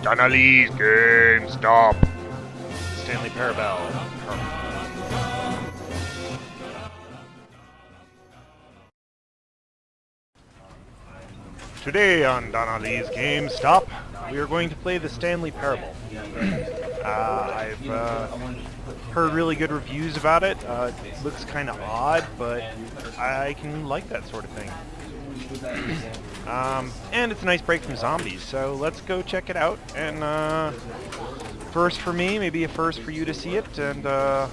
Stanley's GameStop. Stanley Parable. Today on Donnelly's GameStop, we are going to play the Stanley Parable. I've heard really good reviews about it. It looks kind of odd, but I can like that sort of thing. And it's a nice break from zombies, so let's go check it out. And first for me, maybe a first for you to see it. And I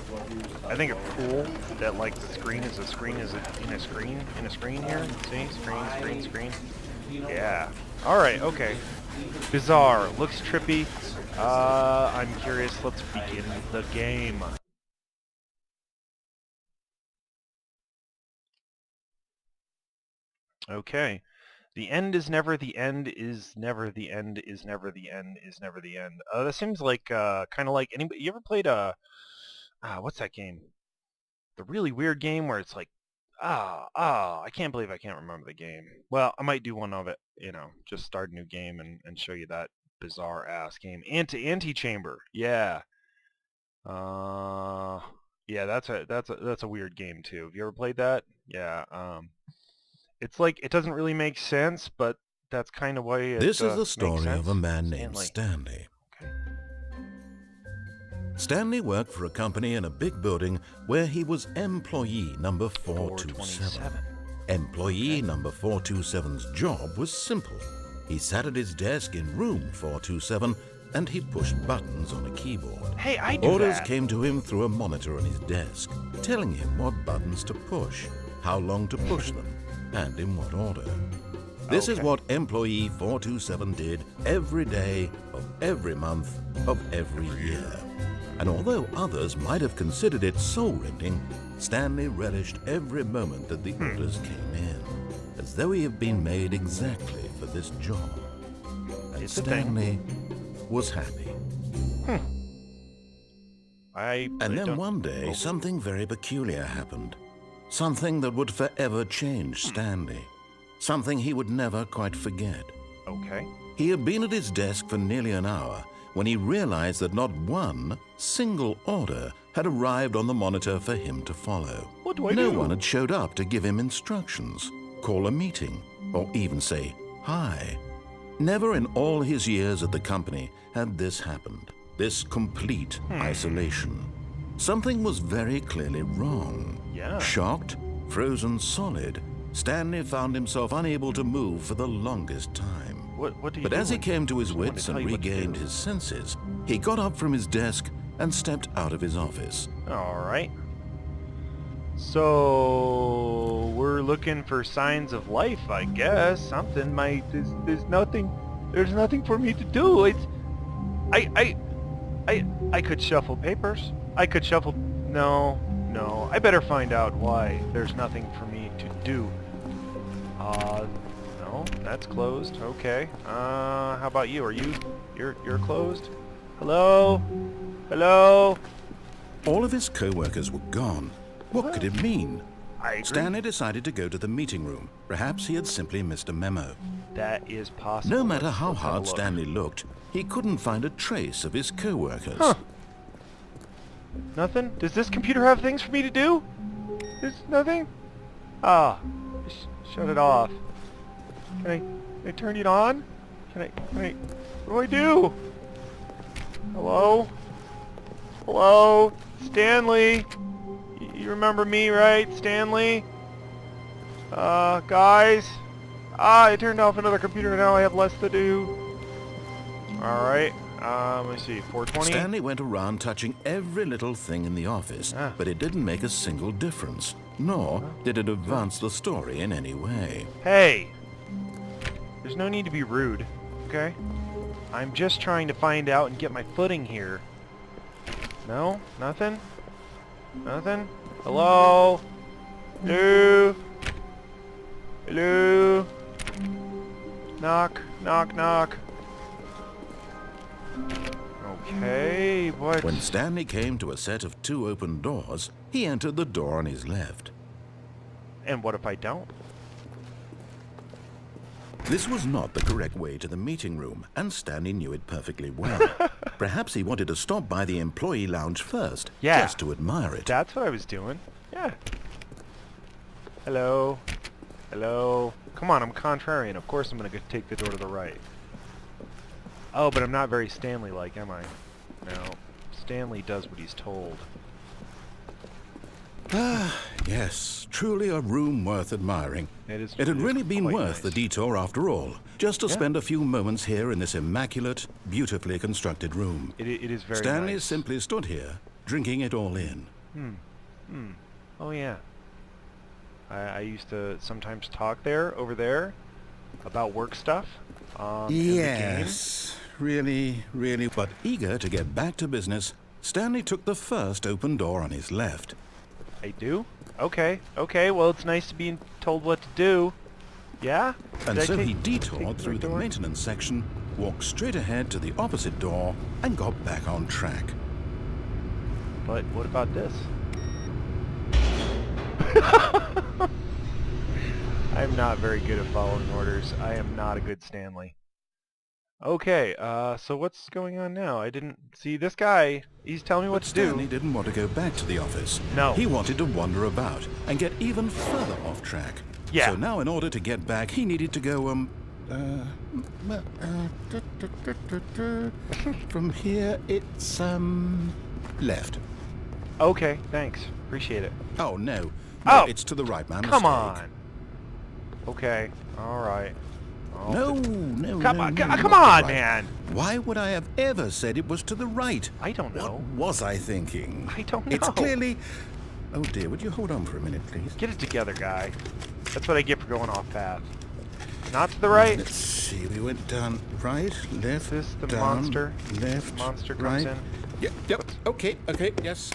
think it's cool that like the screen is a screen in a screen here. See, screen. Yeah. All right. Okay. Bizarre. Looks trippy. I'm curious. Let's begin the game. Okay. The end is never the end is never the end is never the end is never the end. That seems like kind of like anybody. You ever played what's that game? The really weird game where it's like, I can't believe I can't remember the game. Well, I might do one of it, just start a new game and show you that bizarre ass game. Antichamber. Yeah. Yeah, that's a weird game too. Have you ever played that? Yeah. It's like it doesn't really make sense, but that's kind of why it This is the story makes of a sense. man named Stanley. Okay. Stanley worked for a company in a big building where he was employee number 427. Employee number 427's job was simple. He sat at his desk in room 427 and he pushed buttons on a keyboard. Hey, I do Orders that. came to him through a monitor on his desk, telling him what buttons to push, how long to push them, and in what order. This is what employee 427 did every day of every month of every year. And although others might have considered it soul-rending, Stanley relished every moment that the orders came in, as though he had been made exactly for this job. And It's a thing. Stanley was happy. And then one day, something very peculiar happened. Something that would forever change Stanley. Something he would never quite forget. Okay. He had been at his desk for nearly an hour when he realized that not one single order had arrived on the monitor for him to follow. What do I No do? one had showed up to give him instructions, call a meeting, or even say hi. Never in all his years at the company had this happened. This complete isolation. Something was very clearly wrong. Yeah. Shocked, frozen solid, Stanley found himself unable to move for the longest time. What do you But do as he when came to his someone wits tell and you what to regained do? his senses, he got up from his desk and stepped out of his office. All right. So we're looking for signs of life, I guess. Something might. There's nothing. There's nothing for me to do. It's. I could shuffle papers. I could shuffle. No. I better find out why there's nothing for me to do. No, that's closed. Okay. How about you? You're closed? Hello? All of his co-workers were gone. What could it mean? I agree. Stanley decided to go to the meeting room. Perhaps he had simply missed a memo. That is possible. No matter how Let's have a hard look. Stanley looked, he couldn't find a trace of his co-workers. Huh. Nothing? Does this computer have things for me to do? There's nothing? Shut it off. Can I turn it on? Can I, what do? Hello? Stanley? You remember me, right? Stanley? Guys? I turned off another computer, now I have less to do. Alright, let me see, 420? Stanley went around touching every little thing in the office, but it didn't make a single difference, nor did it advance the story in any way. Hey! There's no need to be rude, okay? I'm just trying to find out and get my footing here. No? Nothing? Nothing? Hello? Hello? Hello? Knock. Okay, what? When Stanley came to a set of 2 open doors, he entered the door on his left. And what if I don't? This was not the correct way to the meeting room, and Stanley knew it perfectly well. Perhaps he wanted to stop by the employee lounge first, Yeah. just to admire it. That's what I was doing. Yeah. Hello. Hello. Come on, I'm contrarian. Of course I'm going to take the door to the right. Oh, but I'm not very Stanley-like, am I? No. Stanley does what he's told. Ah, yes, truly a room worth admiring. It had really been worth the detour after all, just to spend a few moments here in this immaculate, beautifully constructed room. It is very Stanley nice. simply stood here, drinking it all in. Oh, yeah. I used to sometimes talk over there, about work stuff. In the game. Yes, really, really. But eager to get back to business, Stanley took the first open door on his left. I do? Okay, well, it's nice to be told what to do. Yeah? And so he detoured through the maintenance section, walked straight ahead to the opposite door, and got back on track. But what about this? I'm not very good at following orders. I am not a good Stanley. Okay, so what's going on now? I didn't see this guy. He's telling me what to do. Stanley didn't want to go back to the office. No. He wanted to wander about and get even further off track. Yeah. So now in order to get back, he needed to go, from here, it's, left. Okay, thanks. Appreciate it. Oh, no. Oh! It's to the right, man. Come on. Okay, alright. No. Come on, not come the on, right. man! Why would I have ever said it was to the right? I don't know. What was I thinking? I don't know. It's clearly... Oh, dear, would you hold on for a minute, please? Get it together, guy. That's what I get for going off path. Not to the right. Let's see, we went down right, left, Is this the down, monster? left, Monster comes right. in. Yep, okay, yes.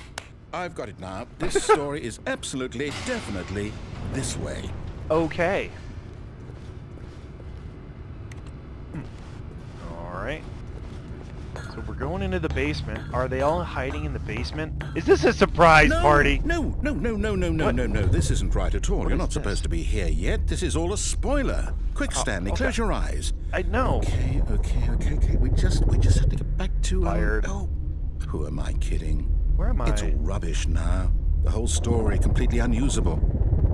I've got it now. This story is absolutely, definitely this way. Okay. Alright. So we're going into the basement. Are they all hiding in the basement? Is this a surprise party? No. This isn't right at all. What You're is not supposed to be here yet. This is all a spoiler. Quick, Stanley, okay. close your eyes. I know. Okay. We just have to get back to... Fired. Oh, who am I kidding? Where am I? It's all rubbish now. The whole story completely unusable.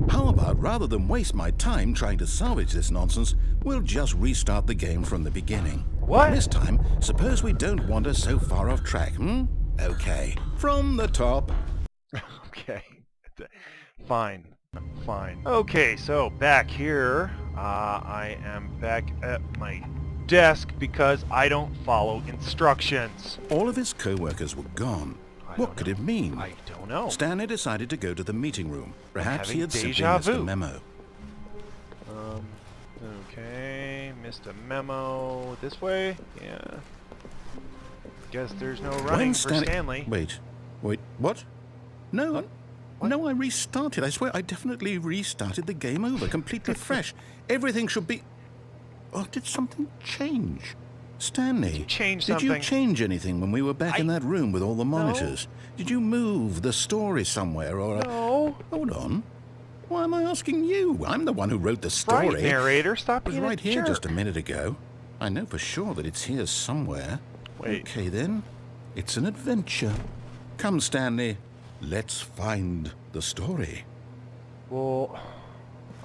How about, rather than waste my time trying to salvage this nonsense, we'll just restart the game from the beginning. What? This time, suppose we don't wander so far off track, Okay. From the top. Okay. Fine. Okay, so back here, I am back at my desk because I don't follow instructions. All of his co-workers were gone. What could it mean? I don't know. Stanley decided to go to the meeting room. Perhaps he having had simply déjà missed a vu. memo. Okay, missed a memo. This way? Yeah. Guess there's no running for Stanley. Wait, what? No, no, I restarted. I swear, I definitely restarted the game over, completely fresh. Everything should be... Oh, did something change? Stanley, Did you change did you something? change anything when we were back in that room with all the monitors? Did you move the story somewhere or... No. Hold on. Why am I asking you? I'm the one who wrote the story. Right, narrator, stop It was being right a here jerk. just a minute ago. I know for sure that it's here somewhere. Wait. Okay, then. It's an adventure. Come, Stanley. Let's find the story. Well,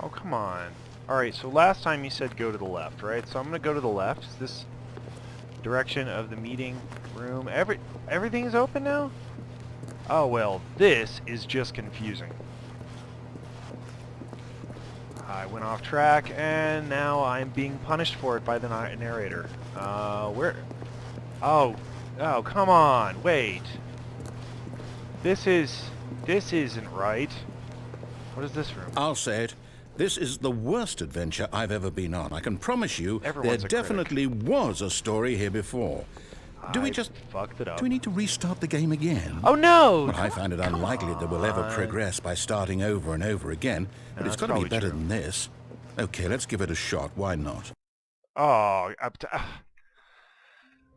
oh, come on. Alright, so last time you said go to the left, right? So I'm going to go to the left. Is this direction of the meeting room? Everything is open now? Oh, well, this is just confusing. I went off track, and now I'm being punished for it by the narrator. Where? Oh, come on, wait. This isn't right. What is this room? I'll say it. This is the worst adventure I've ever been on. I can promise you Everyone's there a critic. definitely was a story here before. Do we I just... fucked it up. Do we need to restart the game again? Oh no! Well, I find it unlikely that we'll ever progress by starting over and over again, but No, it's that's got to be probably better true. than this. Okay, let's give it a shot. Why not? Oh,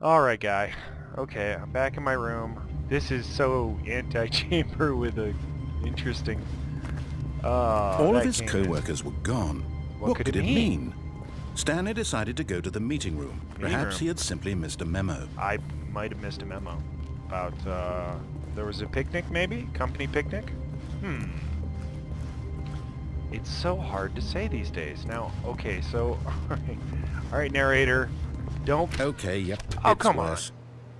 alright, guy. Okay, I'm back in my room. This is so Antichamber with a interesting... All of that his came in. co-workers were gone. What could it mean? Stanley decided to go to the meeting room. Perhaps he had simply missed a memo. I might have missed a memo about, there was a picnic, maybe? Company picnic? It's so hard to say these days. Now, okay, so, alright, narrator, don't... Okay, yep, Oh, it's come worse.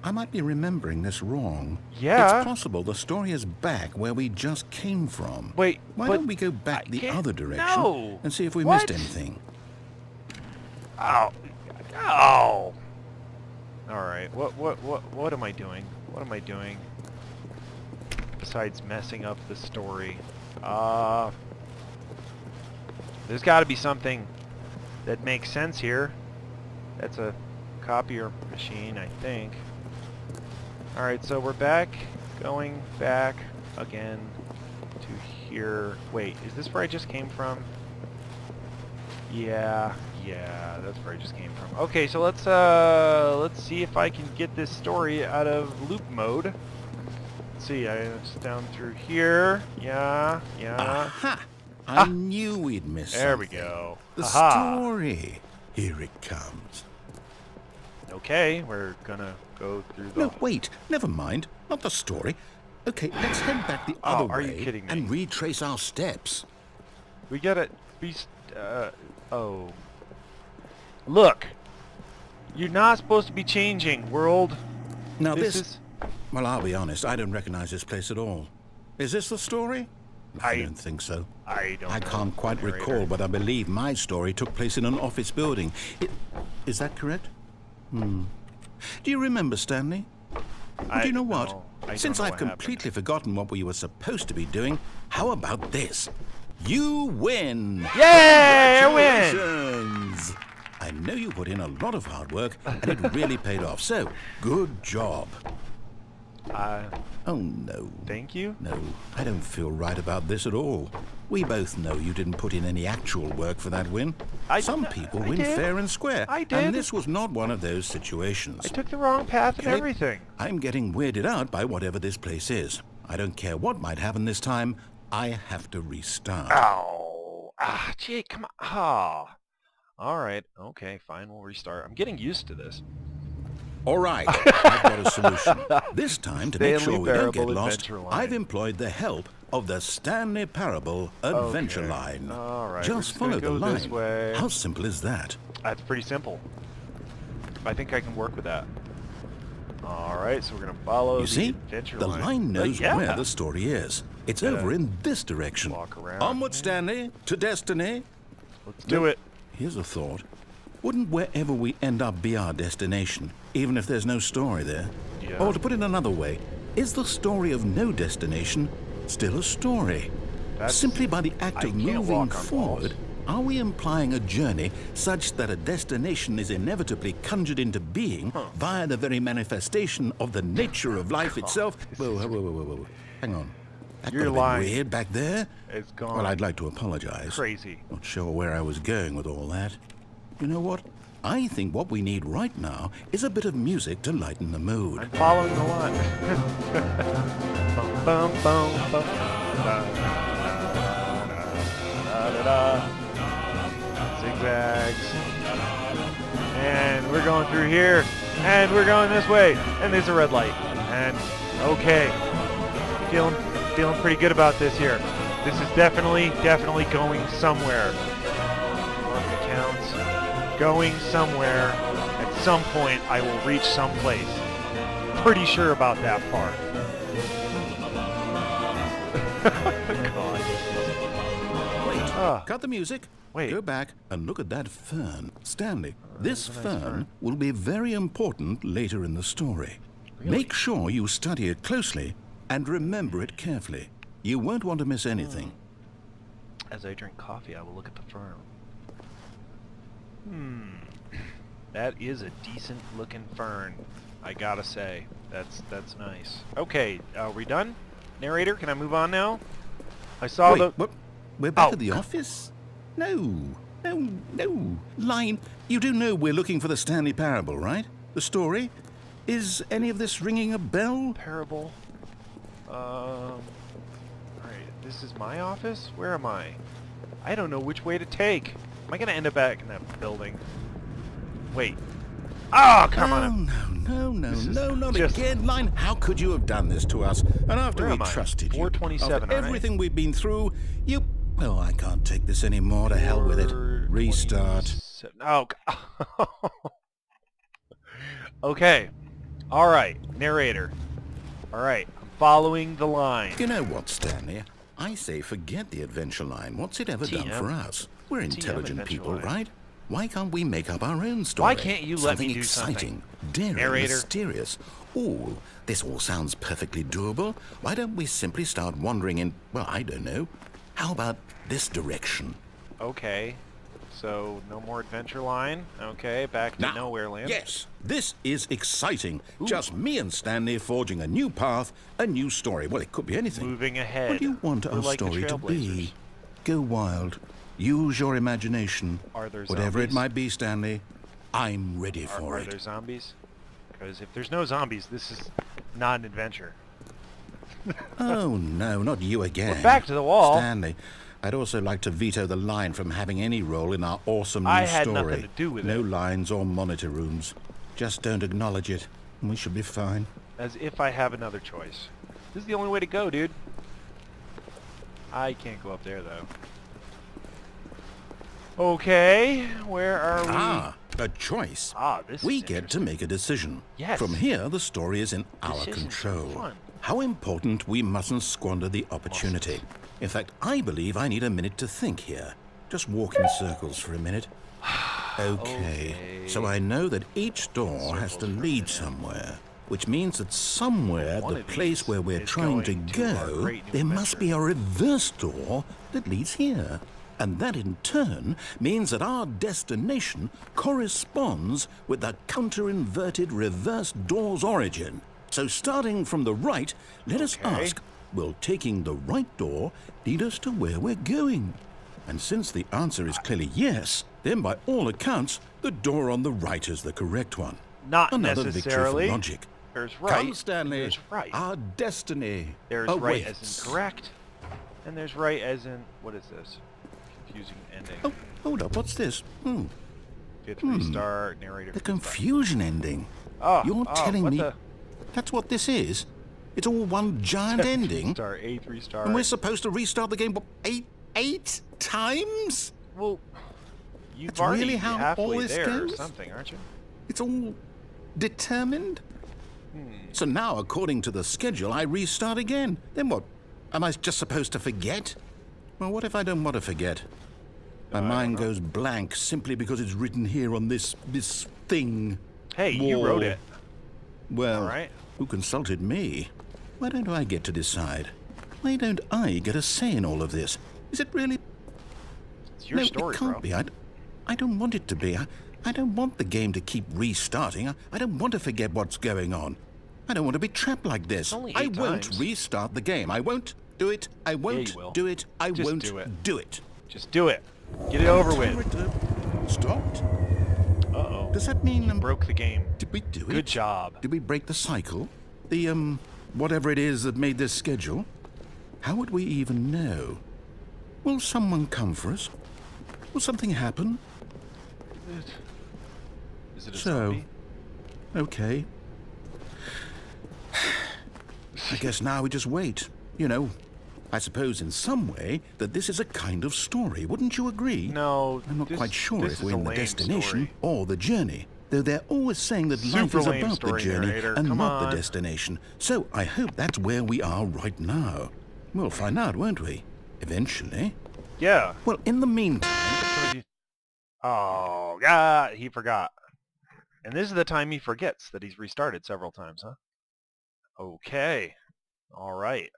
I might be remembering this wrong. Yeah. It's possible the story is back where we just came from. Wait, Why but don't we go back I the can't- other direction No. and see if we What? missed anything? Oh. Oh. Alright, what am I doing? What am I doing? Besides messing up the story. There's gotta be something that makes sense here. That's a copier machine, I think. Alright, so we're back. Going back again to here. Wait, is this where I just came from? Yeah, that's where I just came from. Okay, so let's see if I can get this story out of loop mode. Let's see, it's down through here. Yeah. Aha! I knew we'd miss There we something. go. The Aha. story. Here it comes. Okay, we're gonna go through the... No, wait. Never mind. Not the story. Okay, let's head back the Oh, other are way you kidding me? and retrace our steps. We gotta be... oh. Look! You're not supposed to be changing, world. Now This this... is... Well, I'll be honest. I don't recognize this place at all. Is this the story? I I- don't think so. I don't I know, can't quite narrator. recall, but I believe my story took place in an office building. Is that correct? Do you remember, Stanley? Do you know what? no, I don't Since know I've what happened. completely forgotten what we were supposed to be doing, how about this? You win! Yay! I win! Congratulations! I know you put in a lot of hard work, and it really paid off. So, good job. Oh, no. Thank you? No, I don't feel right about this at all. We both know you didn't put in any actual work for that win. Some people win did. fair and square. I did. And this was not one of those situations. I took the wrong path and Okay. everything. I'm getting weirded out by whatever this place is. I don't care what might happen this time. I have to restart. Ow. Gee, come on. Alright, okay, fine, we'll restart. I'm getting used to this. All right, I've got a solution. This time, to make Stanley sure we don't get Parable lost, Adventure Line. I've employed the help of the Stanley Parable Adventure Okay. Line. All right, we're Just just gonna follow the go this line. way. How simple is that? That's pretty simple. I think I can work with that. Alright, so we're going to follow You see, the adventure the line knows yeah. where the story is. It's over in this direction. Walk around. Onward, Stanley, to destiny. Let's do it. Here's a thought. Wouldn't wherever we end up be our destination, even if there's no story there? Yeah. Or to put it another way, is the story of no destination still a story? That's- Simply by the act I of can't moving walk on forward, walls. are we implying a journey such that a destination is inevitably conjured into being via the very manifestation of the nature of life itself? Whoa. Hang on. That You're got a bit lying. weird back there. It's gone. Well, I'd like to apologize. Crazy. Not sure where I was going with all that. You know what? I think what we need right now is a bit of music to lighten the mood. I'm following the line. Bum, bum, bum, bum. Da, da, da, da. Zigzags. And we're going through here. And we're going this way. And there's a red light. And okay. Feeling pretty good about this here. This is definitely going somewhere. Mark accounts. Going somewhere. At some point, I will reach some place. Pretty sure about that part. God. Wait, cut the music. Wait. Go back and look at that fern. Stanley, this that's a nice fern fern. will be very important later in the story. Really? Make sure you study it closely and remember it carefully. You won't want to miss anything. As I drink coffee, I will look at the fern. That is a decent looking fern, I gotta say. That's nice. Okay, are we done? Narrator, can I move on now? I saw Wait, what? We're back Oh, at the office? No. Line, you do know we're looking for the Stanley Parable, right? The story? Is any of this ringing a bell? Parable. Alright, this is my office? Where am I? I don't know which way to take. Am I gonna end up back in that building? Wait. Oh, come on. No, not just- again, Line. How could you have done this to us? And after Where we am I? trusted you, 427, after aren't I? everything we've been through, you... Oh, I can't take this anymore. To hell with it. Restart. 427. Oh, okay. All right, narrator. All right, I'm following the line. You know what, Stanley? I say forget the adventure line. What's it ever done for us? We're intelligent adventure people, line. right? Why can't we make up our own story? Why can't you let me Something do exciting, something? daring, Narrator. mysterious. Oh, this all sounds perfectly doable. Why don't we simply start wandering in, well, I don't know. How about this direction? Okay, so no more adventure line. Okay, back to Now, nowhere land. yes, this is exciting. Just me and Stanley forging a new path, a new story. Well, it could be anything. Moving ahead. What do you want We're our like the story to Trailblazers. be? Go wild. Use your imagination. Are there Whatever it zombies? might be, Stanley, I'm ready for Are it. there zombies? Because if there's no zombies, this is not an adventure. Oh, no, not you again. We're back to the wall. Stanley, I'd also like to veto the line from having any role in our awesome new I had story. nothing to do with No it. lines or monitor rooms. Just don't acknowledge it, and we should be fine. As if I have another choice. This is the only way to go, dude. I can't go up there, though. Okay, where are we? Ah, a choice. This We is get to make a decision. Yes. From here, the story is in our Decisions are control. fun. How important we mustn't squander the opportunity. In fact, I believe I need a minute to think here. Just walk in circles for a minute. Okay. So I know that each door has to lead somewhere, which means that somewhere, One the of place these where we're is trying to going to our go, great new there must adventure. be a reverse door that leads here. And that in turn means that our destination corresponds with the counter-inverted reverse door's origin. So starting from the right, let us Okay. ask, will taking the right door lead us to where we're going? And since the answer is clearly yes, then by all accounts, the door on the right is the correct one. Not Another victory necessarily. for logic. There's right. Come, Stanley. There's right. Our destiny There's right awaits. as in correct. And there's right as in... What is this? Confusing ending. Oh, hold up. What's this? Fifth restart, narrator. The restart. confusion ending. Oh, You're oh, telling what me the- that's what this is? It's all one giant ending? Restart, eighth restart. And we're supposed to restart the game what, eight times? Well, you've That's already really how halfway all this there or goes? something, aren't you? It's all determined? So now, according to the schedule, I restart again. Then what? Am I just supposed to forget? Well, what if I don't want to forget? My mind goes blank simply because it's written here on this thing. Hey, you wall. wrote it. Well, All right. who consulted me? Why don't I get to decide? Why don't I get a say in all of this? Is it really? It's your No, story, it can't bro. be. I don't want it to be. I don't want the game to keep restarting. I don't want to forget what's going on. I don't want to be trapped like this. only I 8 won't times. restart the game. I won't do it. I won't will. do it. I Just won't do it. do it. Just do it. Get it over with. Stopped? Uh-oh. Does that mean... Broke the game. did we do it? Good job. Did we break the cycle? The, whatever it is that made this schedule? How would we even know? Will someone come for us? Will something happen? Is it a So, zombie? okay. I guess now we just wait. You know, I suppose in some way that this is a kind of story. Wouldn't you agree? No, I'm not quite sure this if is we're a in the lame destination story. or the journey. Though they're always saying that life Super is lame about story, the journey narrator. and Come not on. the destination. So I hope that's where we are right now. We'll find out, won't we? Eventually. Yeah. Well, in the meantime... Oh, God, he forgot. And this is the time he forgets that he's restarted several times, huh? Okay. All right.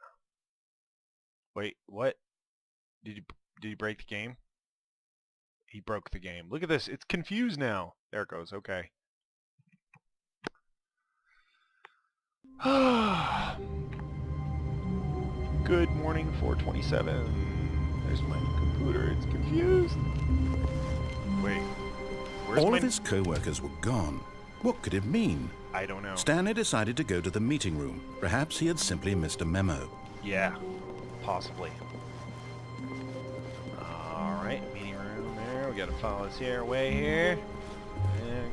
Wait, what? Did he break the game? He broke the game. Look at this. It's confused now. There it goes. Okay. Good morning, 427. There's my computer. It's confused. Wait. Where's all my... of his co-workers were gone. What could it mean? I don't know. Stanley decided to go to the meeting room. Perhaps he had simply missed a memo. Yeah, possibly. All right, meeting room. There we gotta follow this here, way here.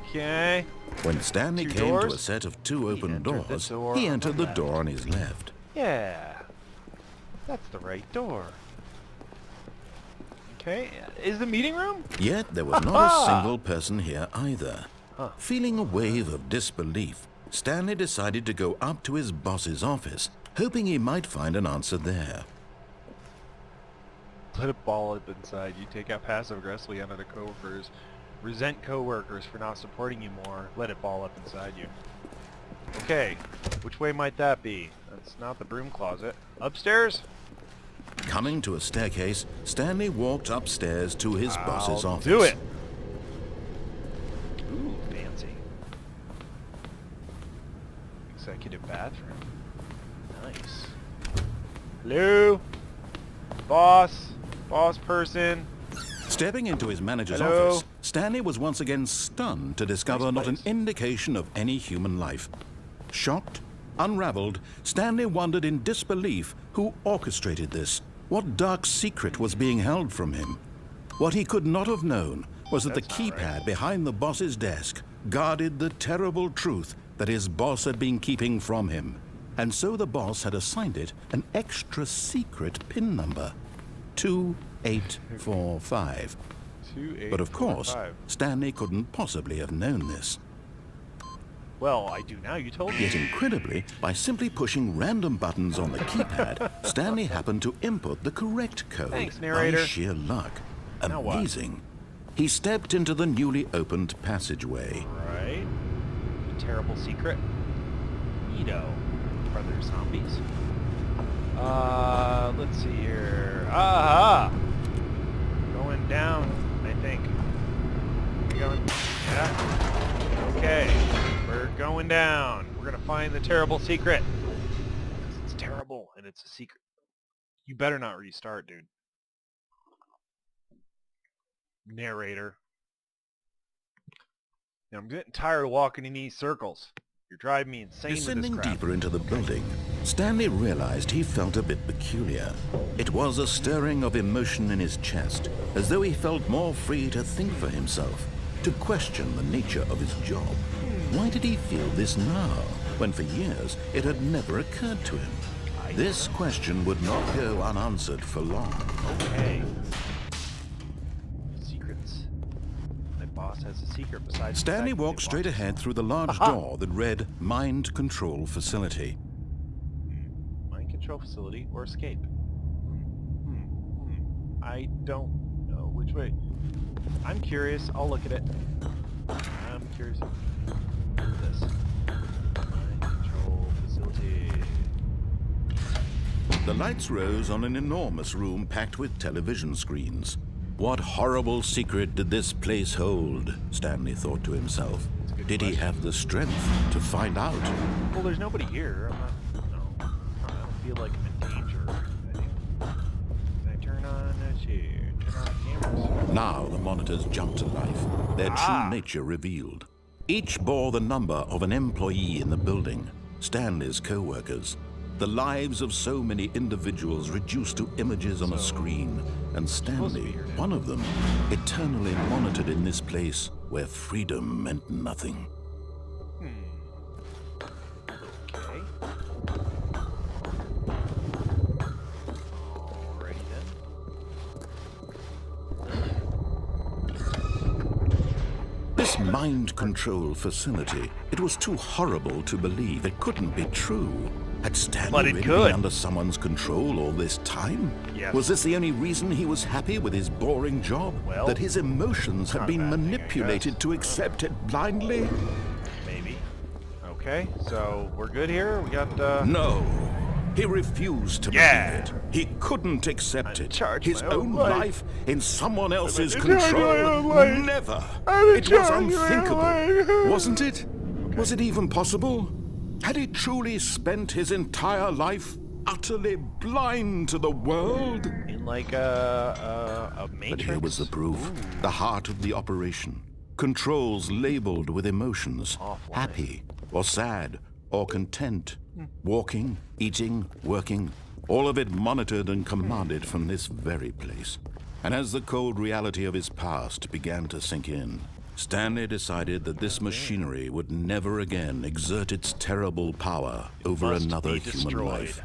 Okay. When Stanley Two came to doors. a set of two open entered the doors, door he on entered the the door on his left. Yeah. That's the right door. Okay. Is the meeting room? Yet there was not a single person here either. Huh. Feeling a wave of disbelief, Stanley decided to go up to his boss's office, hoping he might find an answer there. Let it ball up inside. You take out passive-aggressively on other coworkers. Resent coworkers for not supporting you more. Let it ball up inside you. Okay. Which way might that be? That's not the broom closet. Upstairs? Coming to a staircase, Stanley walked upstairs to his boss's office. Do it! Ooh, fancy. Executive bathroom. Nice. Hello? Boss? Boss person? Stepping into his manager's Hello? office, Stanley was once again stunned to discover Nice not an place. indication of any human life. Shocked, unraveled, Stanley wondered in disbelief who orchestrated this. What dark secret was being held from him? What he could not have known was that That's the not right. keypad behind the boss's desk guarded the terrible truth that his boss had been keeping from him. And so the boss had assigned it an extra secret PIN number, 2845. But of course, 2845. Stanley couldn't possibly have known this. Well, I do now. You told me. Yet incredibly, by simply pushing random buttons on the keypad, Stanley happened to input the correct code. Thanks, narrator. By sheer luck. Now what? Amazing. He stepped into the newly opened passageway. Right. A terrible secret. Neato. Are there zombies? Let's see here. Aha! Going down, I think. We going? Yeah. Okay. We're going down. We're gonna find the terrible secret. 'Cause it's terrible and it's a secret. You better not restart, dude. Narrator. Now, I'm getting tired of walking in these circles. You're driving me insane with Descending this crap. deeper into the building, Stanley realized he felt a bit peculiar. It was a stirring of emotion in his chest, as though he felt more free to think for himself, to question the nature of his job. Why did he feel this now, when for years it had never occurred to him? This question would not go unanswered for long. Okay. Secrets. My boss has a secret besides... Stanley the fact that walked they straight watch ahead us. through the large Aha! door that read Mind Control Facility. Mind control facility or escape? I don't know which way. I'm curious. I'll look at it. I'm curious. This. Mind control facility. The lights rose on an enormous room packed with television screens. What horrible secret did this place hold? Stanley thought to himself. That's a good Did he question. have the strength to find out? Well, there's nobody here. I'm not... No. I don't feel like I'm in danger or anything. Can I turn on this here? Turn on the cameras. Now the monitors jumped to life, their true nature revealed. Each bore the number of an employee in the building, Stanley's co-workers. The lives of so many individuals reduced to images on a screen, and Stanley, one of them, eternally monitored in this place where freedom meant nothing. Okay. Alrighty then. This mind control facility, it was too horrible to believe. It couldn't be true. Had But Stanley it really could. been under someone's control all this time? Yes. Was this the only reason he was happy with his boring job? Well, that his emotions had not a been bad thing, I manipulated guess. to accept it blindly? Maybe. Okay, so we're good here? We got, No. He refused to Yeah. believe it. He couldn't accept I'm in it. charge of His my own own life. life in someone else's in charge of my control. own life. Never. I'm in It was charge of my own unthinkable. life. Wasn't it? Was it even possible? Had he truly spent his entire life utterly blind to the world? in like a matrix. But here was the proof. The heart of the operation. Controls labeled with emotions. Offline. Happy or sad or content. Walking, eating, working. All of it monitored and commanded from this very place. And as the cold reality of his past began to sink in, Stanley decided that this machinery would never again exert its terrible power over another human life.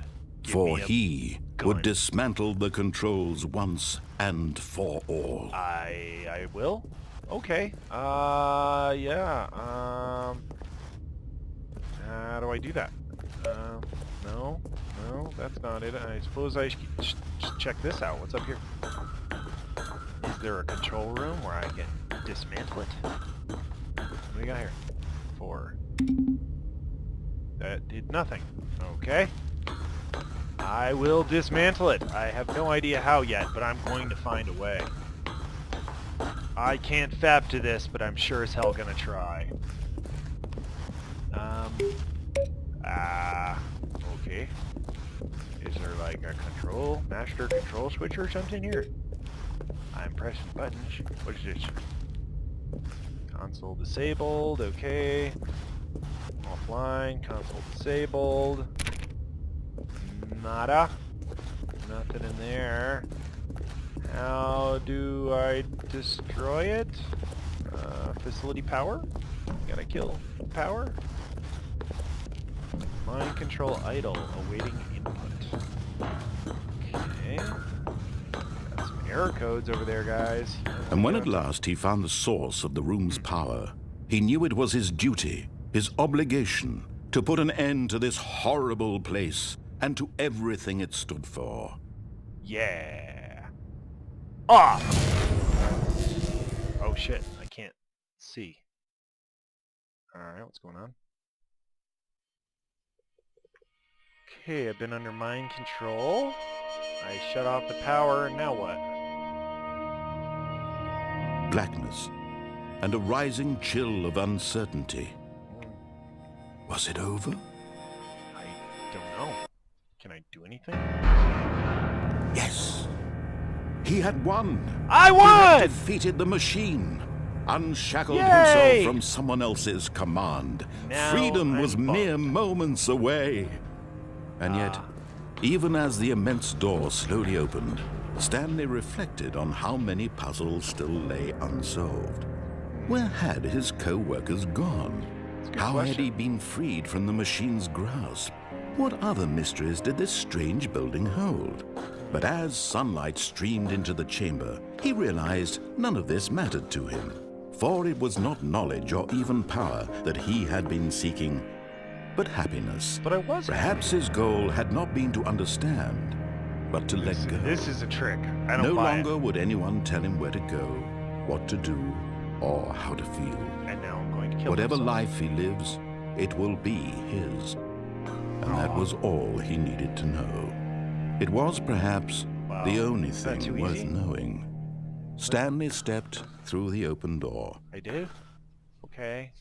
For he would dismantle the controls once and for all. I will? Okay. Yeah. How do I do that? No, that's not it. I suppose I should check this out. What's up here? Is there a control room where I can dismantle it? What do we got here? 4. That did nothing. Okay. I will dismantle it. I have no idea how yet, but I'm going to find a way. I can't fap to this, but I'm sure as hell gonna try. Okay. Is there like a master control switch or something here? I'm pressing buttons. What is this? Console disabled, okay. Offline, console disabled. Nada. Nothing in there. How do I destroy it? Facility power? Gotta kill power? Mind control idle, awaiting input. Okay. Got some error codes over there, guys. And when at last he found the source of the room's power, he knew it was his duty, his obligation, to put an end to this horrible place and to everything it stood for. Yeah. Ah! Oh shit, I can't see. Alright, what's going on? Okay, I've been under mind control. I shut off the power, now what? Blackness and a rising chill of uncertainty. Was it over? I don't know. Can I do anything? Yes. He had won. I won! He had defeated the machine. Unshackled himself from someone else's command. Now Freedom was I'm mere moments away. And yet, even as the immense door slowly opened, Stanley reflected on how many puzzles still lay unsolved. Where had his co-workers gone? How had he been freed from the machine's grasp? What other mysteries did this strange building hold? But as sunlight streamed into the chamber, he realized none of this mattered to him. For it was not knowledge or even power that he had been seeking, but happiness. But I wasn't. Perhaps his goal had not been to understand, but to let go. This is a trick. I don't No buy longer would anyone tell him where to go, what to do, or how to feel. And now I'm going to kill Whatever myself. life he lives, it will be his. And that was all he needed to know. It was perhaps the only thing worth knowing. Stanley stepped through the open door. I do? Okay.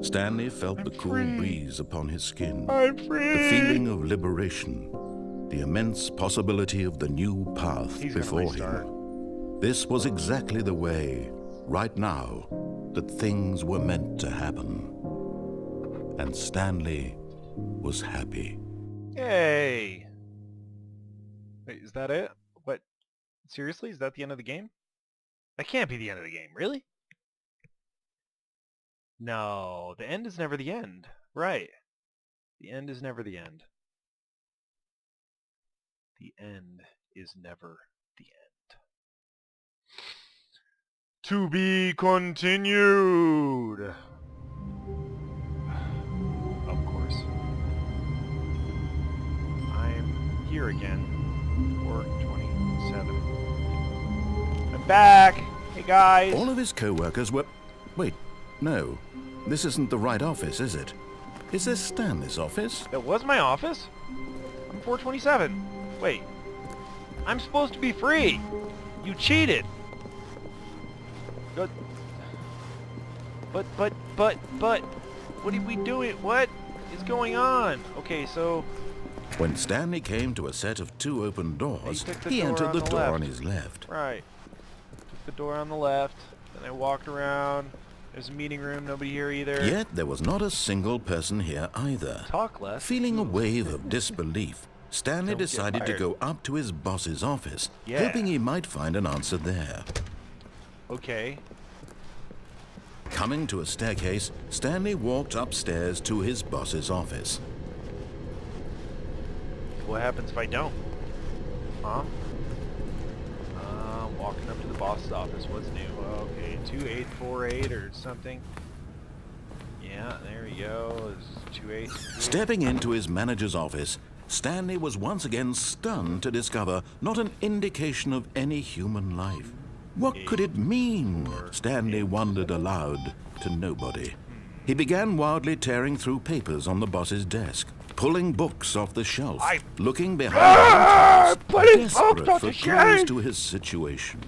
Stanley felt the cool breeze upon his skin. I'm free! The feeling of liberation. The immense possibility of the new path before him. This was exactly the way, right now, that things were meant to happen. And Stanley was happy. Yay! Wait, is that it? What? Seriously? Is that the end of the game? That can't be the end of the game, really? No, the end is never the end. Right. The end is never the end. The end is never the end. To be continued! Of course. I'm here again. 427. I'm back! Hey guys! All of his co-workers were... Wait, no. This isn't the right office, is it? Is this Stanley's office? That was my office? I'm 427. Wait. I'm supposed to be free! You cheated! But... What are we doing? What is going on? Okay, so... When Stanley came to a set of 2 open doors, he door entered on the the door left. on his left. Right. Took the door on the left. Then I walked around. There's a meeting room. Nobody here either. Yet there was not a single person here either. Talk less. Feeling a wave of disbelief, Stanley Don't get decided to fired. go up to his boss's office, Yeah. hoping he might find an answer there. Okay. Coming to a staircase, Stanley walked upstairs to his boss's office. What happens if I don't? Huh? Walking up to the boss's office. What's new? Okay, 2848 or something. Yeah, there we go. This is 28. Stepping into his manager's office, Stanley was once again stunned to discover not an indication of any human life. What could it mean? Stanley wondered aloud to nobody. He began wildly tearing through papers on the boss's desk, pulling books off the shelf, looking behind the counters, desperate for clues to his situation.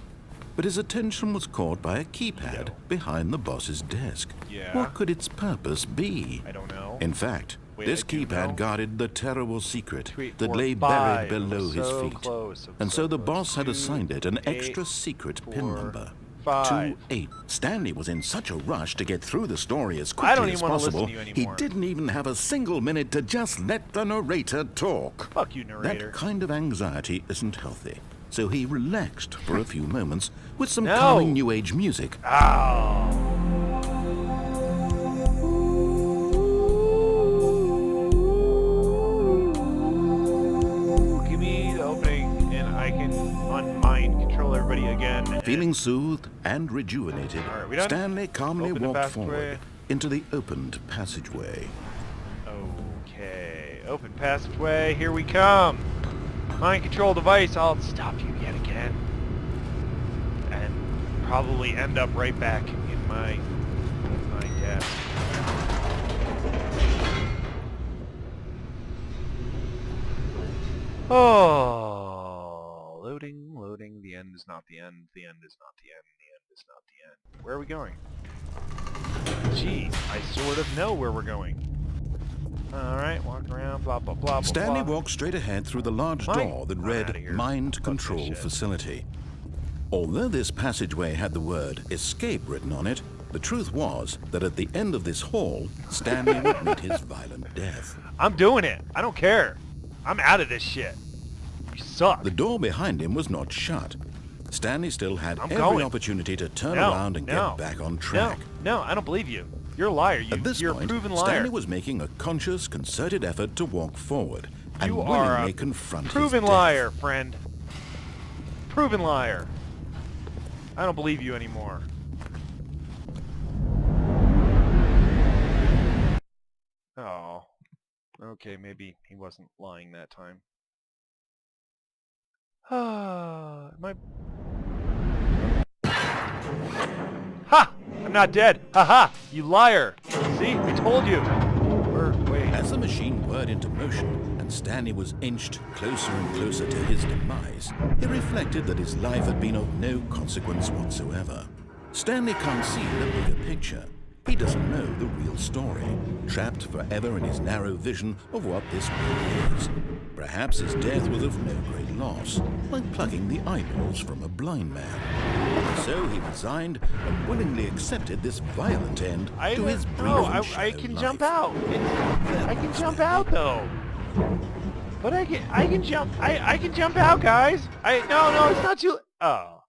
But his attention was caught by a keypad behind the boss's desk. Yeah. What could its purpose be? I don't know. In fact, this I do keypad know. guarded the terrible secret 2, 8, that 4, lay 5. buried below his So feet. close, And so the close. boss had 2, assigned it an 8, extra secret 4, pin number. 5. 28. Stanley was in such a rush to get through the story as I quickly don't as even wanna listen possible, to you he anymore. didn't even have a single minute to just let the narrator talk. Fuck you, narrator. That kind of anxiety isn't healthy. So he relaxed for a few moments with some No. calming new age music. Ow. Give me the opening and I can unmind control everybody again. Feeling soothed and rejuvenated, All right, we done? Stanley calmly Open the walked passageway. forward into the opened passageway. Okay, open passageway, here we come. Mind control device, I'll stop you yet again. And probably end up right back in my desk. Oh, loading, loading, the end is not the end, the end is not the end, the end is not the end. Where are we going? Gee, I sort of know where we're going. Alright, walk around, blah, blah, blah, blah, Stanley blah. walked straight ahead through the large door that I'm outta read here. Mind Fuck Control this shit. Facility. Although this passageway had the word escape written on it, the truth was that at the end of this hall, Stanley would meet his violent death. I'm doing it. I don't care. I'm out of this shit. You suck. The door behind him was not shut. Stanley still had I'm every going. opportunity to turn No, around and no, get back on track. No, I don't believe you. You're a liar. At this You're point, a proven liar. Stanley was making a conscious, concerted effort to walk forward and You are willingly a confront proven his death. liar, friend. Proven liar. I don't believe you anymore. Oh. Okay, maybe he wasn't lying that time. My... Ha! I'm not dead. Ha ha! You liar! See? I told you. Wait. As the machine whirred into motion and Stanley was inched closer and closer to his demise, he reflected that his life had been of no consequence whatsoever. Stanley can't see the bigger picture. He doesn't know the real story, trapped forever in his narrow vision of what this world is. Perhaps his death was of no great loss, like plucking the eyeballs from a blind man. So he resigned and willingly accepted this violent end to his brief and I shallow can life. jump out. I can jump out though. But I can jump. I can jump out, guys. No, it's not too. Oh,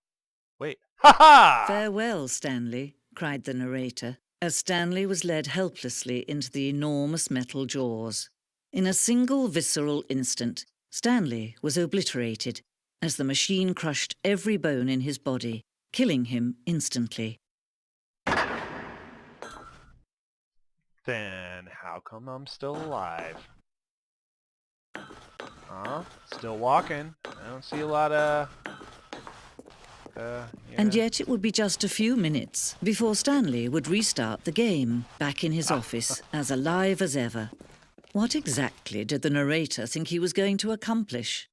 wait. Ha ha! Farewell, Stanley, cried the narrator, as Stanley was led helplessly into the enormous metal jaws. In a single visceral instant, Stanley was obliterated as the machine crushed every bone in his body, killing him instantly. Then how come I'm still alive? Huh? Still walking. I don't see a lot of... And yet it would be just a few minutes before Stanley would restart the game, back in his office, as alive as ever. What exactly did the narrator think he was going to accomplish?